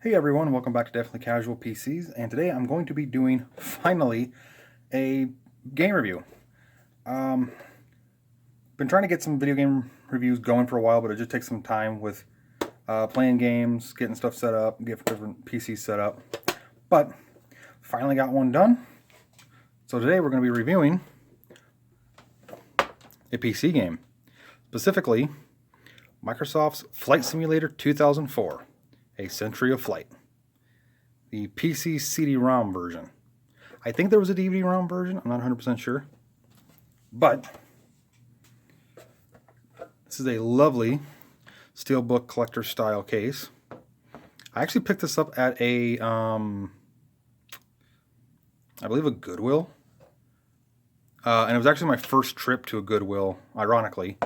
Hey everyone, welcome back to Definitely Casual PCs, and today I'm going to be doing, finally, a game review. Been trying to get some video game reviews going for a while, but it just takes some time with playing games, getting stuff set up, getting different PCs set up. But, finally got one done. So today we're going to be reviewing a PC game. Specifically, Microsoft's Flight Simulator 2004. A Century of Flight. The PC CD-ROM version. I think there was a DVD-ROM version. I'm not 100% sure. But this is a lovely steelbook collector style case. I actually picked this up at a, I believe a Goodwill. And it was actually my first trip to a Goodwill, ironically.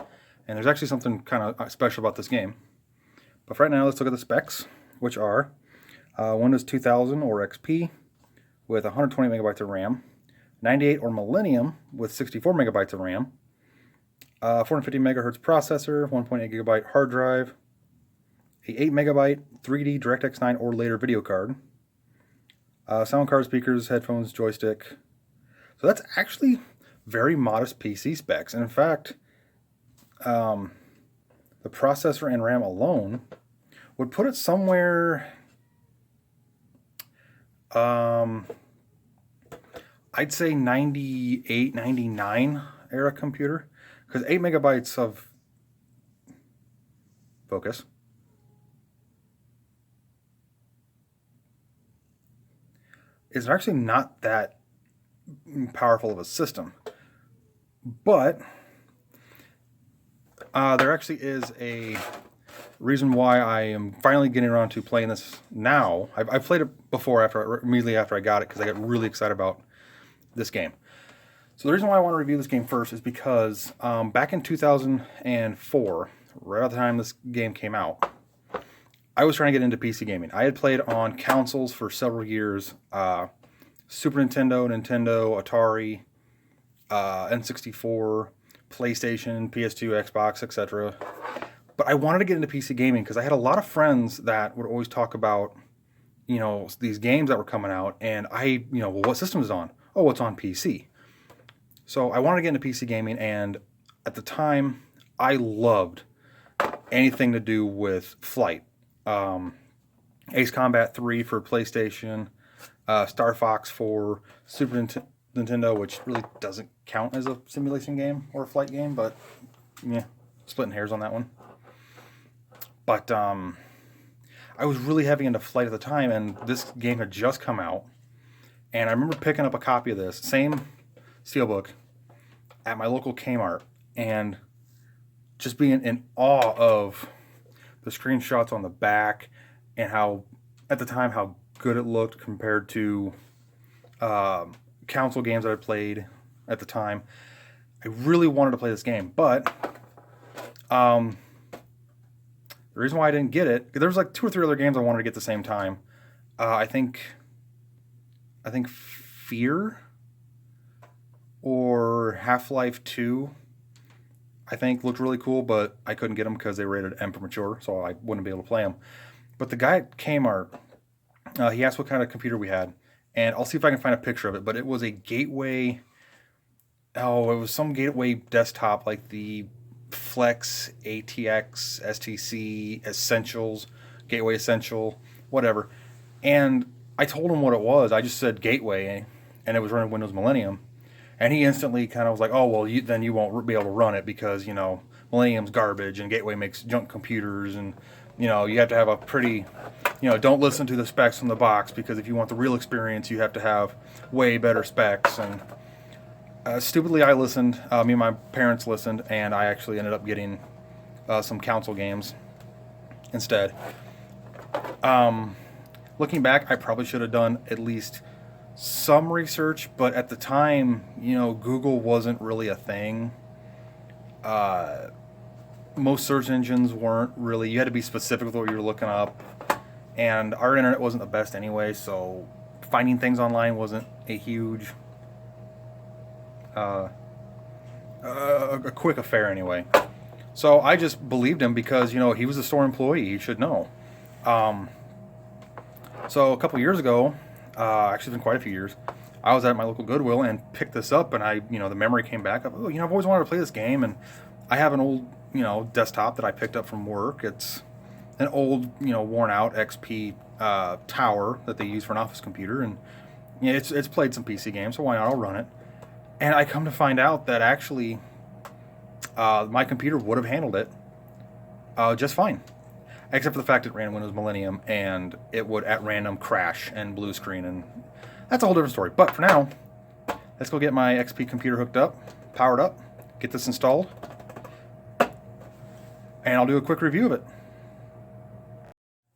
And there's actually something kind of special about this game. But for right now, let's look at the specs, which are Windows 2000 or XP with 120 megabytes of RAM, 98 or Millennium with 64 megabytes of RAM, 450 megahertz processor, 1.8 gigabyte hard drive, a 8 megabyte 3D DirectX 9 or later video card, sound card, speakers, headphones, joystick. So that's actually very modest PC specs. And in fact, the processor and RAM alone would put it somewhere, I'd say 98, 99 era computer, because 8 megabytes of focus is actually not that powerful of a system. But there actually is a reason why I am finally getting around to playing this now. I've played it before, immediately after I got it, because I got really excited about this game. So the reason why I want to review this game first is because back in 2004, right at the time this game came out, I was trying to get into PC gaming. I had played on consoles for several years, Super Nintendo, Atari, N64, PlayStation, PS2, Xbox, etc. But I wanted to get into PC gaming because I had a lot of friends that would always talk about, these games that were coming out, and well, what system is it on? Oh, it's on PC. So I wanted to get into PC gaming, and at the time, I loved anything to do with flight. Ace Combat 3 for PlayStation, Star Fox for Super Nintendo, which really doesn't count as a simulation game or a flight game, but yeah, splitting hairs on that one. But I was really heavy into flight at the time, and this game had just come out. And I remember picking up a copy of this, same steelbook, at my local Kmart, and just being in awe of the screenshots on the back and how, at the time, how good it looked compared to console games that I played at the time. I really wanted to play this game, but the reason why I didn't get it, there was like 2 or 3 other games I wanted to get at the same time. I think Fear or Half-Life 2, I think looked really cool, but I couldn't get them because they rated M for mature, so I wouldn't be able to play them. But the guy at Kmart, he asked what kind of computer we had, and I'll see if I can find a picture of it, but it was a Gateway, it was some Gateway desktop, like the Flex, ATX, STC, Essentials, Gateway Essential, whatever. And I told him what it was. I just said Gateway, and it was running Windows Millennium. And he instantly kind of was like, oh, well, then you won't be able to run it because, Millennium's garbage and Gateway makes junk computers. And, you have to have a pretty, don't listen to the specs from the box, because if you want the real experience, you have to have way better specs. And stupidly, I listened. Me and my parents listened, and I actually ended up getting some console games instead. Looking back, I probably should have done at least some research, but at the time, Google wasn't really a thing. Most search engines weren't really. You had to be specific with what you were looking up, and our internet wasn't the best anyway, so finding things online wasn't a huge, a quick affair anyway. So I just believed him because, he was a store employee. He should know. So a couple years ago, actually, it's been quite a few years, I was at my local Goodwill and picked this up, and the memory came back of, oh, I've always wanted to play this game, and I have an old, desktop that I picked up from work. It's an old, worn out XP tower that they use for an office computer, and it's played some PC games, so why not? I'll run it. And I come to find out that actually my computer would have handled it just fine, except for the fact it ran Windows Millennium and it would at random crash and blue screen, and that's a whole different story. But for now, let's go get my XP computer hooked up, powered up, get this installed, and I'll do a quick review of it.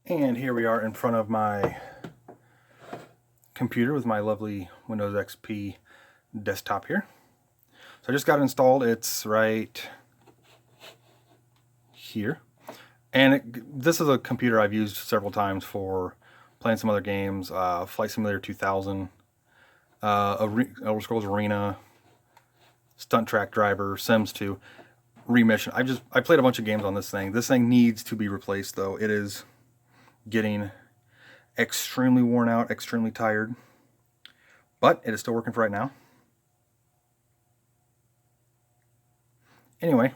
And here we are in front of my computer with my lovely Windows XP desktop here. So I just got it installed. It's right here. And this is a computer I've used several times for playing some other games, Flight Simulator 2000, Elder Scrolls Arena, Stunt Track Driver, Sims 2, Remission. I played a bunch of games on this thing. This thing needs to be replaced, though. It is getting extremely worn out, extremely tired, but it is still working for right now. Anyway,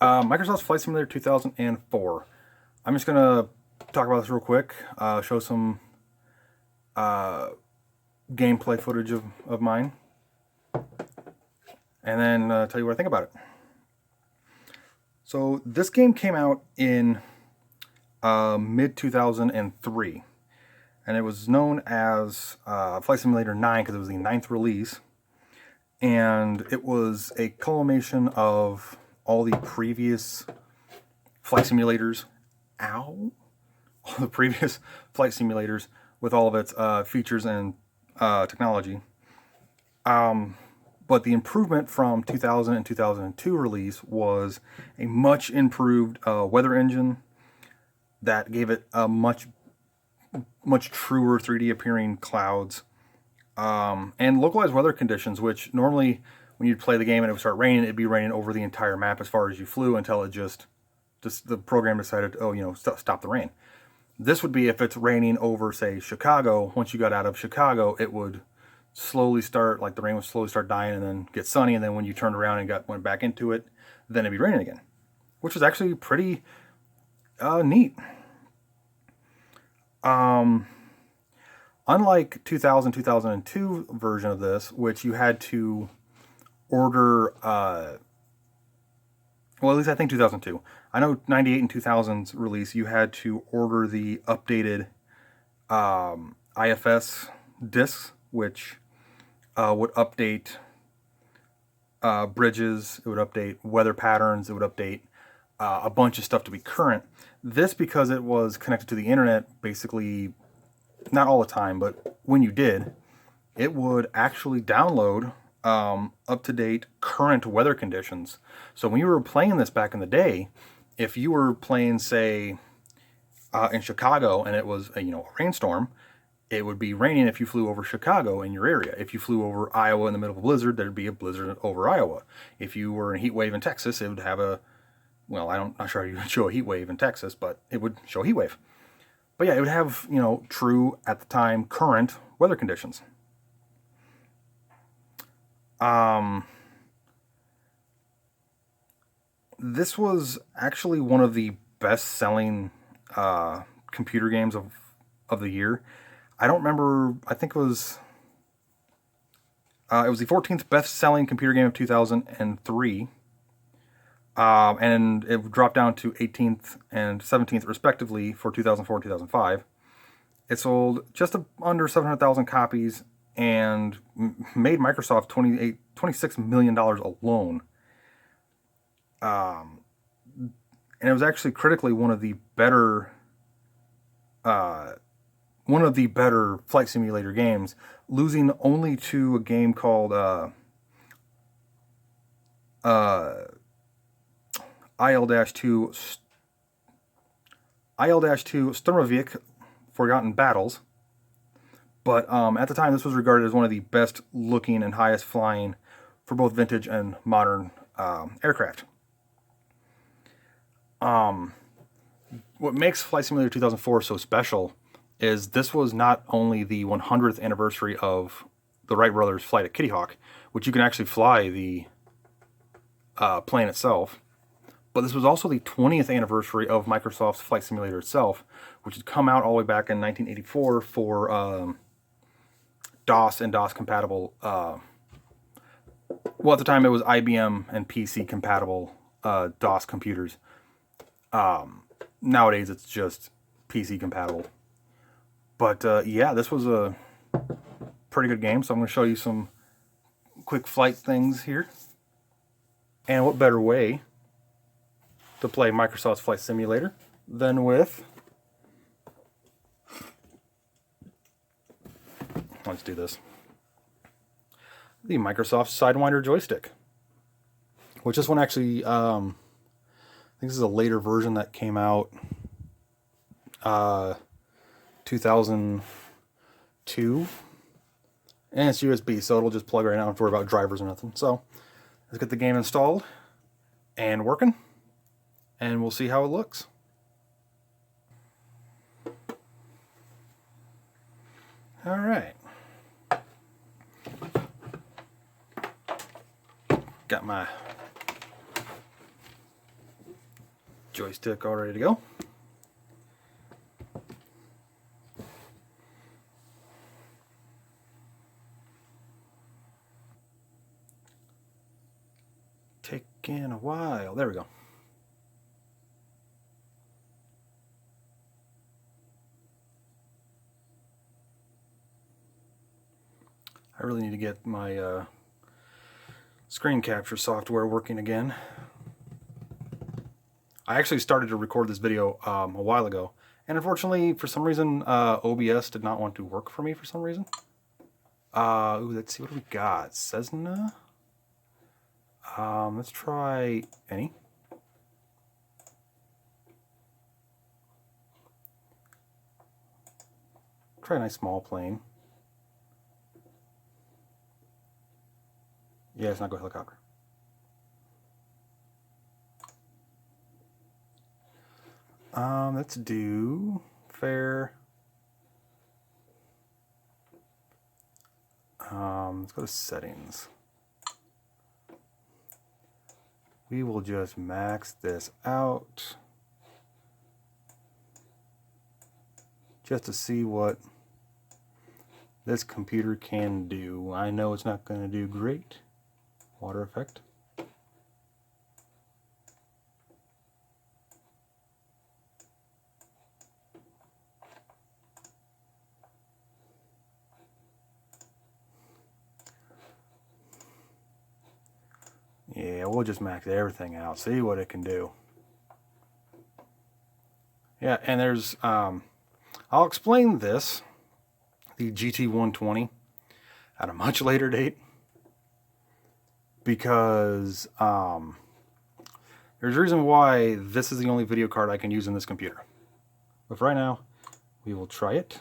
Microsoft's Flight Simulator 2004. I'm just going to talk about this real quick, show some gameplay footage of mine, and then tell you what I think about it. So this game came out in mid-2003, and it was known as Flight Simulator 9 because it was the 9th release, and it was a culmination of all the previous flight simulators. All the previous flight simulators with all of its features and technology. But the improvement from 2000 and 2002 release was a much improved weather engine that gave it a much truer 3D appearing clouds, and localized weather conditions, which normally when you'd play the game and it would start raining, it'd be raining over the entire map as far as you flew until it just the program decided, stop the rain. This would be if it's raining over, say, Chicago. Once you got out of Chicago, it would slowly start, like the rain would slowly start dying and then get sunny, and then when you turned around and went back into it, then it'd be raining again, which was actually pretty neat. Unlike 2002 version of this, which you had to order, well, at least I think 2002. I know 98 and 2000's release, you had to order the updated IFS discs, which would update bridges, it would update weather patterns, it would update a bunch of stuff to be current. This, because it was connected to the internet, basically, not all the time, but when you did, it would actually download up-to-date current weather conditions. So when you were playing this back in the day, if you were playing, say, in Chicago and it was a rainstorm, it would be raining if you flew over Chicago in your area. If you flew over Iowa in the middle of a blizzard, there'd be a blizzard over Iowa. If you were in a heat wave in Texas, it would have I'm not sure how you would show a heat wave in Texas, but it would show a heat wave. But yeah, it would have, true, at the time, current weather conditions. This was actually one of the best-selling computer games of the year. I don't remember, I think it was the 14th best-selling computer game of 2003. And it dropped down to 18th and 17th respectively for 2004 and 2005. It sold just under 700,000 copies and made Microsoft $26 million alone. And it was actually critically one of the better flight simulator games, losing only to a game called IL-2 Sturmovik Forgotten Battles. But at the time, this was regarded as one of the best looking and highest flying for both vintage and modern aircraft. What makes Flight Simulator 2004 so special is this was not only the 100th anniversary of the Wright brothers' flight at Kitty Hawk, which you can actually fly the plane itself, but this was also the 20th anniversary of Microsoft's Flight Simulator itself, which had come out all the way back in 1984 for DOS and DOS compatible. Well, at the time it was IBM and PC compatible DOS computers. Nowadays it's just PC compatible. But yeah, this was a pretty good game, so I'm going to show you some quick flight things here. And what better way to play Microsoft's Flight Simulator than with... Let's do this. The Microsoft Sidewinder joystick. Which this one actually, I think this is a later version that came out 2002. And it's USB, so it'll just plug right now. Don't worry about drivers or nothing. So let's get the game installed and working, and we'll see how it looks. All right. Got my joystick all ready to go. Taking a while. There we go. I really need to get my screen capture software working again. I actually started to record this video a while ago, and unfortunately, for some reason, OBS did not want to work for me for some reason. Ooh, let's see, what do we got? Cessna? Let's try any. Try a nice small plane. Yeah, it's not go helicopter. Let's do fair. Let's go to settings. We will just max this out just to see what this computer can do. I know it's not going to do great. Water effect. Yeah, we'll just max everything out, see what it can do. Yeah, and there's, I'll explain this, the GT120, at a much later date, because there's a reason why this is the only video card I can use in this computer. But for right now, we will try it.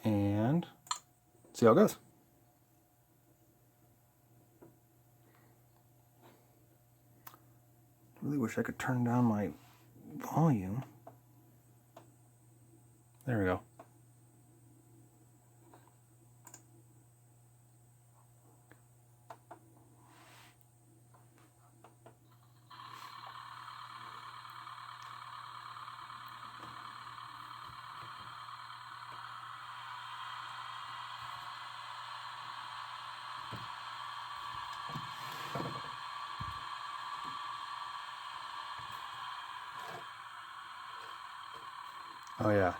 And see how it goes. Really wish I could turn down my volume. There we go. Oh yeah.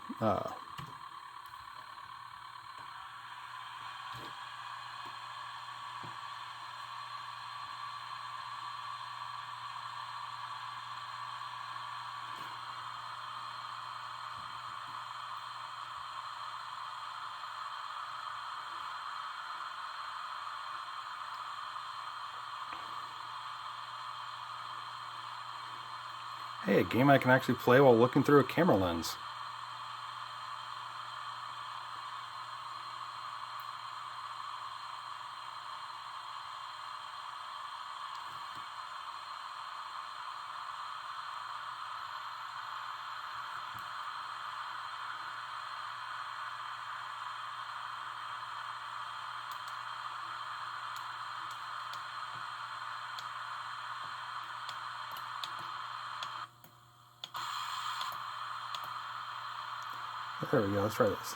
Hey, a game I can actually play while looking through a camera lens. There we go. Let's try this.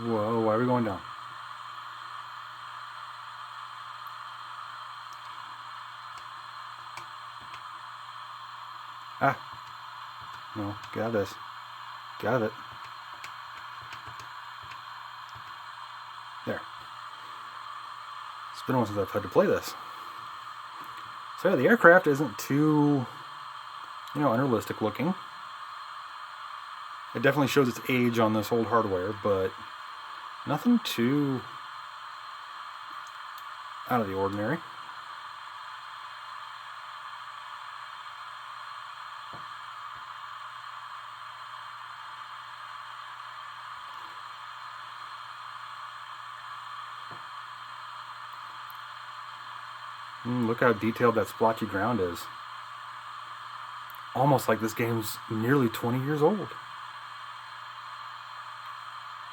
Whoa, why are we going down? Ah. No, get out of this. Get out of it. There. It's been a while since I've had to play this. So yeah, the aircraft isn't too, unrealistic looking. It definitely shows its age on this old hardware, but nothing too out of the ordinary. Look how detailed that splotchy ground is. Almost like this game's nearly 20 years old.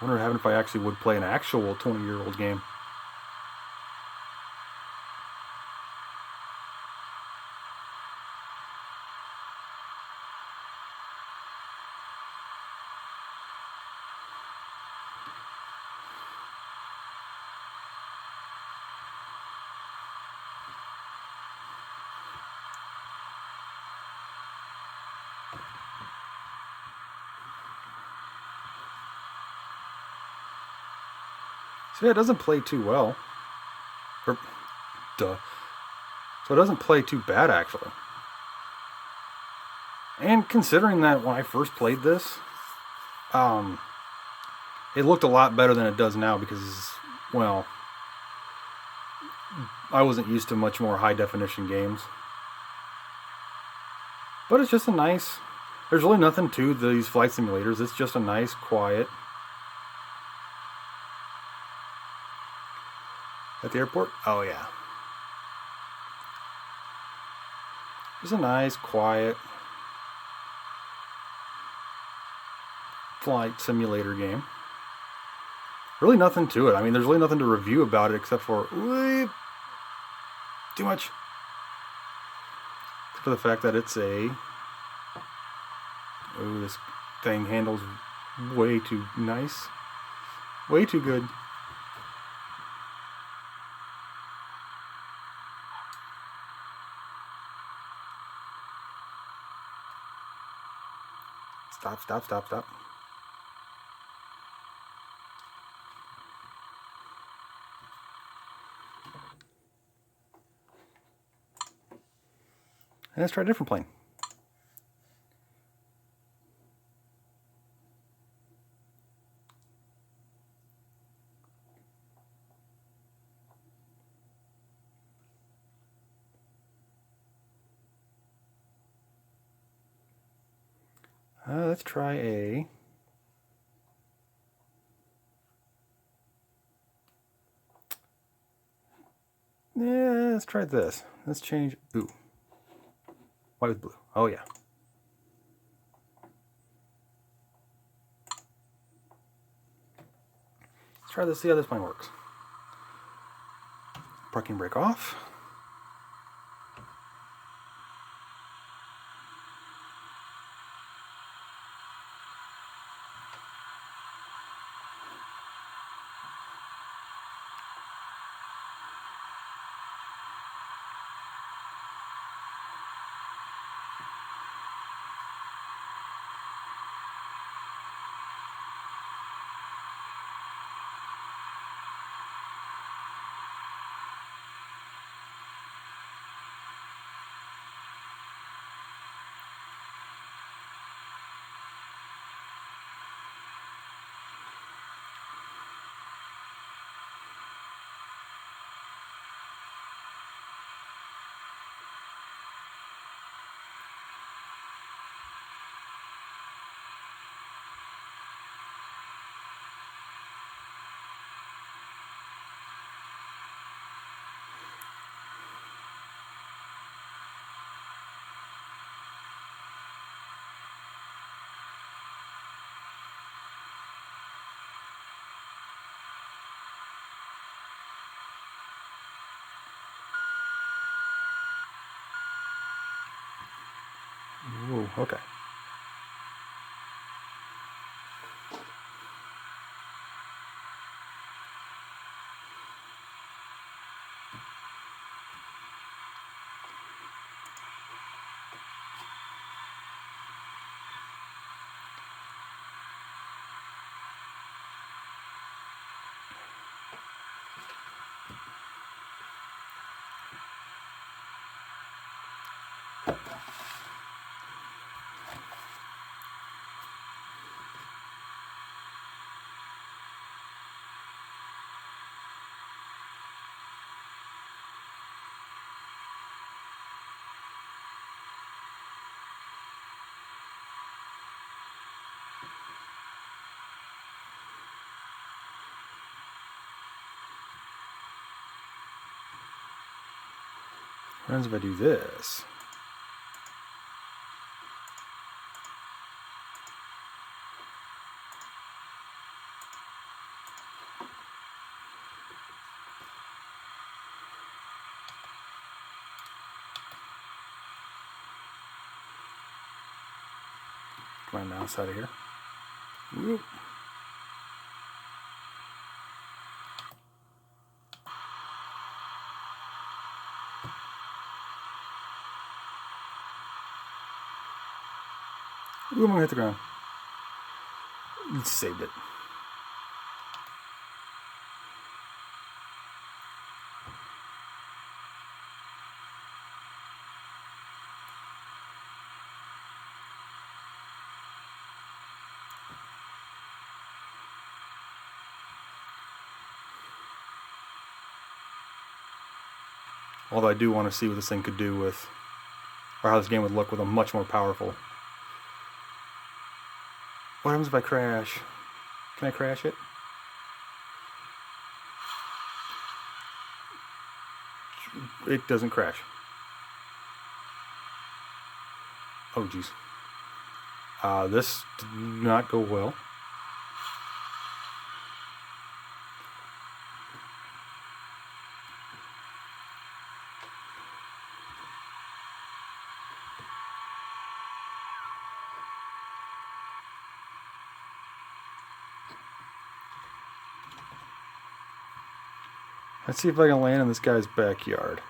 I wonder if I actually would play an actual 20-year-old game. So yeah, it doesn't play too well. So it doesn't play too bad, actually. And considering that when I first played this, it looked a lot better than it does now because, well, I wasn't used to much more high-definition games. But it's just a nice... There's really nothing to these flight simulators. It's just a nice, quiet... At the airport? Oh, yeah. Just a nice, quiet flight simulator game. Really nothing to it. I mean, there's really nothing to review about it except for... Too much. Except for the fact that it's a... Oh, this thing handles way too nice. Way too good. Stop, stop, stop, stop. And let's try a different plane. Let's try a... Yeah, let's try this. Let's change... Ooh. White with blue. Oh, yeah. Let's try this, see how this plane works. Parking brake off. Ooh, okay. What happens if I do this? Get my mouse out of here. Whoop. Ooh, I'm gonna hit the ground. Saved it. Although I do want to see what this thing could do with, or how this game would look with a much more powerful. What happens if I crash? Can I crash it? It doesn't crash. Oh, geez. This did not go well. Let's see if I can land in this guy's backyard.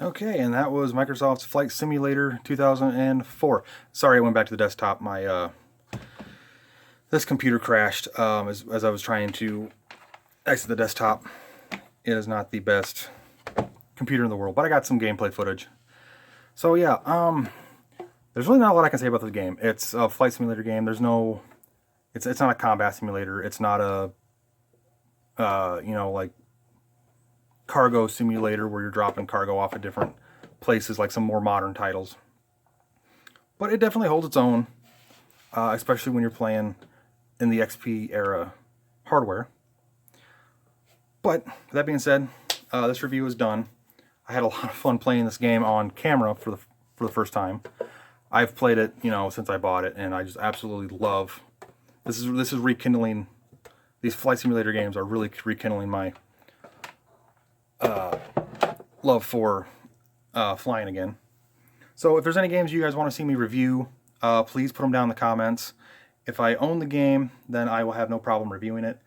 Okay, and that was Microsoft's Flight Simulator 2004. Sorry, I went back to the desktop. My this computer crashed as I was trying to exit the desktop. It is not the best computer in the world, but I got some gameplay footage. So yeah, there's really not a lot I can say about this game. It's a flight simulator game. There's no, it's not a combat simulator. It's not a, you know, like cargo simulator where you're dropping cargo off at different places like some more modern titles. But it definitely holds its own, especially when you're playing in the XP era hardware. But that being said, this review is done. I had a lot of fun playing this game on camera for the first time. I've played it, you know, since I bought it, and I just absolutely love. This is rekindling. These flight simulator games are really rekindling my love for flying again. So if there's any games you guys want to see me review, please put them down in the comments. If I own the game, then I will have no problem reviewing it.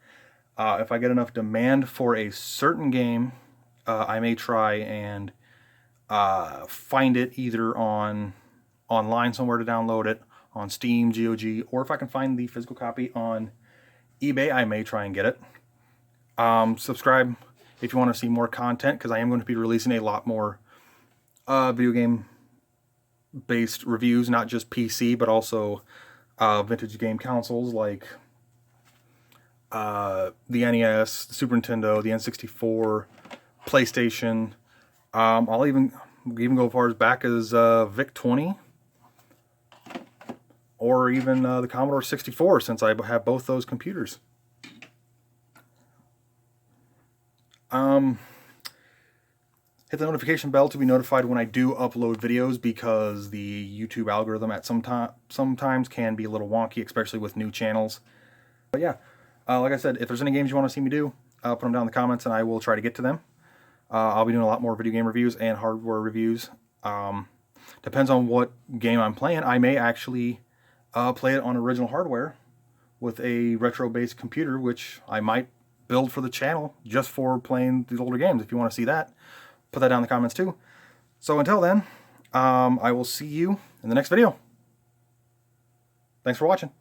If I get enough demand for a certain game, I may try and find it either online somewhere to download it, on Steam, GOG, or if I can find the physical copy on eBay, I may try and get it. Subscribe if you want to see more content, because I am going to be releasing a lot more video game based reviews, not just PC, but also vintage game consoles like the NES, the Super Nintendo, the N64, PlayStation. I'll even go as far as back as VIC-20. or even the Commodore 64, since I have both those computers. Hit the notification bell to be notified when I do upload videos, because the YouTube algorithm at sometimes can be a little wonky, especially with new channels. But yeah, like I said, if there's any games you want to see me do, put them down in the comments and I will try to get to them. I'll be doing a lot more video game reviews and hardware reviews. Depends on what game I'm playing. I may actually play it on original hardware with a retro-based computer, which I might build for the channel just for playing these older games. If you want to see that, put that down in the comments too. So until then, I will see you in the next video. Thanks for watching.